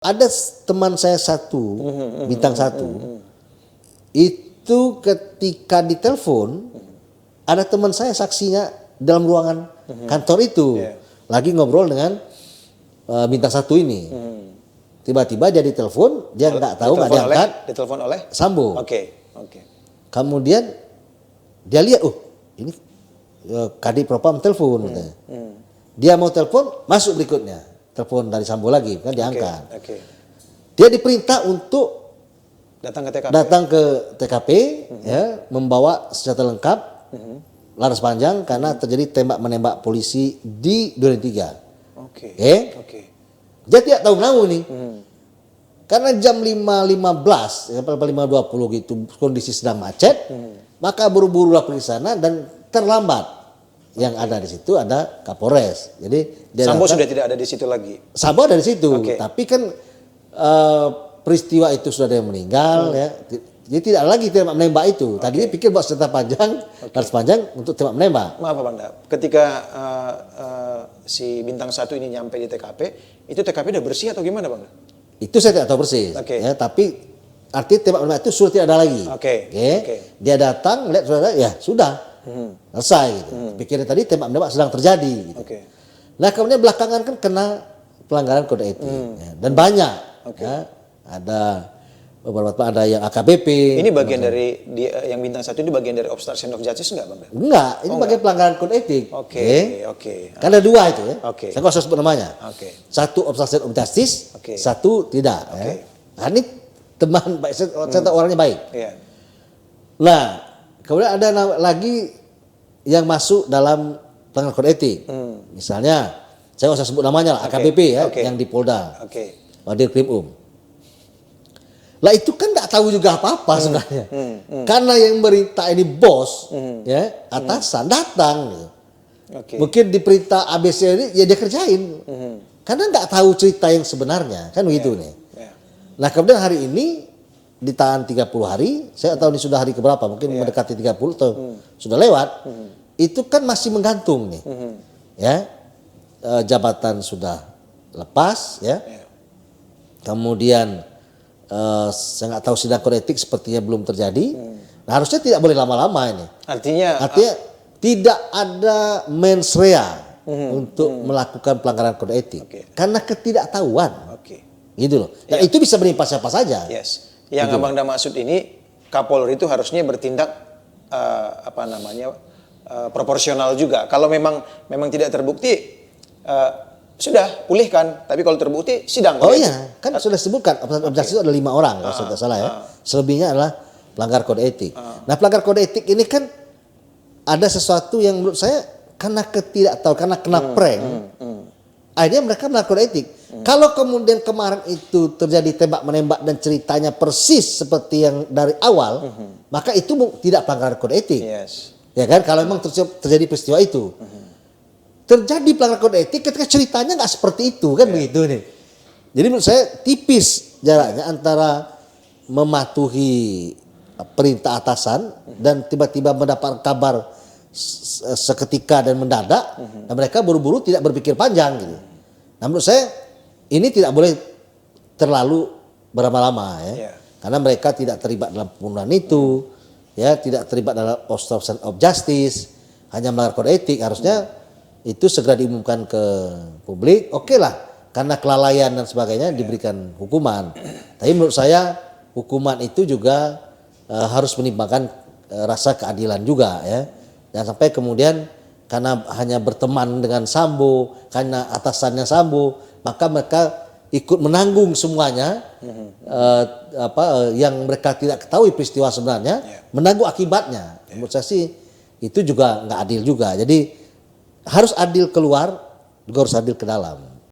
Ada teman saya satu, bintang satu, itu ketika ditelepon, ada teman saya saksinya dalam ruangan kantor itu, lagi ngobrol dengan bintang satu ini. Tiba-tiba dia ditelepon, dia nggak tahu, nggak diangkat. Ditelepon oleh Sambo. Oke. Kemudian dia lihat, ini Kadif Propam telepon. Dia mau telepon, masuk berikutnya. Telepon dari Sambo lagi, kan diangkat. Dia diperintah untuk datang ke TKP, ya, membawa senjata lengkap, laras panjang, karena terjadi tembak menembak polisi di Duren 3. Dia tidak tahu menahu nih, karena jam 5.15, 5.20 gitu, kondisi sedang macet, maka buru-burulah pergi sana dan terlambat. Yang ada di situ ada Kapolres. Jadi Sambo sudah tidak ada di situ lagi. Sambo ada di situ, tapi kan peristiwa itu sudah ada yang meninggal, ya. Jadi tidak lagi tembak menembak itu. Tadinya pikir buat senjata panjang, garis panjang untuk tembak menembak. Maaf Bang Dap, ketika si bintang satu ini nyampe di TKP, itu TKP udah bersih atau gimana Bang? Itu saya tidak tahu persis. Ya, tapi artinya tembak menembak itu sudah tidak ada lagi. Dia datang, lihat sudah ada, ya sudah. Selesai gitu. Pikirnya tadi tembak menembak sedang terjadi gitu. Nah kemudian belakangan kan kena pelanggaran kode etik, ya. Dan banyak, ya. Ada beberapa, ada yang AKBP. Ini bagian dari yang bintang satu ini bagian dari obstruction of justice enggak Bang? Enggak, ini bagian pelanggaran kode etik. Kan ada dua itu, ya. Saya nggak usah sebut namanya. Satu obstruction of justice, satu tidak. Ya. Nah, ini teman baik, saya tahu orangnya baik. Nah, kemudian ada lagi yang masuk dalam pelanggaran kode etik. Misalnya, saya nggak usah sebut namanya lah, AKBP ya, yang di Polda, Wadir Krim. Lah itu kan nggak tahu juga apa-apa sebenarnya. Karena yang berita ini bos, ya, atasan datang. Gitu. Mungkin diperintah ABC ini, ya dia kerjain. Karena nggak tahu cerita yang sebenarnya, kan begitu nih. Nah kemudian hari ini ditahan 30 hari, saya tahu ini sudah hari keberapa, mungkin mendekati 30 atau sudah lewat. Itu kan masih menggantung nih. Ya. Jabatan sudah lepas, ya. Kemudian saya nggak tahu sidang kode etik sepertinya belum terjadi. Nah, harusnya tidak boleh lama-lama ini. Artinya tidak ada mens rea untuk melakukan pelanggaran kode etik karena ketidaktahuan. Gitu loh. Dan itu bisa menimpa siapa saja. Yang gitu. Abang Dam maksud ini, Kapolri itu harusnya bertindak proporsional juga. Kalau memang tidak terbukti, sudah pulihkan. Tapi kalau terbukti sidang. Oh iya, kan sudah sebutkan obstruction itu ada 5 orang kalau saya tidak salah ya. Selebihnya adalah pelanggar kode etik. Nah pelanggar kode etik ini kan ada sesuatu yang menurut saya karena ketidaktahuan, karena kena prank. Akhirnya mereka melanggar kode etik. Kalau kemudian kemarin itu terjadi tembak menembak dan ceritanya persis seperti yang dari awal, maka itu tidak pelanggaran kode etik. Ya kan, kalau memang terjadi peristiwa itu. Terjadi pelanggaran kode etik ketika ceritanya nggak seperti itu, kan begitu nih. Jadi menurut saya tipis jaraknya antara mematuhi perintah atasan dan tiba-tiba mendapat kabar seketika dan mendadak, dan mereka buru-buru tidak berpikir panjang gitu. Nah menurut saya ini tidak boleh terlalu berlama-lama ya, karena mereka tidak terlibat dalam pembunuhan itu, ya, tidak terlibat dalam obstruction of justice, hanya melanggar kode etik. Harusnya itu segera diumumkan ke publik, oke lah, karena kelalaian dan sebagainya diberikan hukuman. Tapi menurut saya hukuman itu juga harus menimbangkan rasa keadilan juga ya. Jangan sampai kemudian karena hanya berteman dengan Sambo, karena atasannya Sambo, maka mereka ikut menanggung semuanya yang mereka tidak ketahui peristiwa sebenarnya, menanggung akibatnya. Menurut saya sih itu juga nggak adil juga. Jadi harus adil keluar, juga harus adil ke dalam.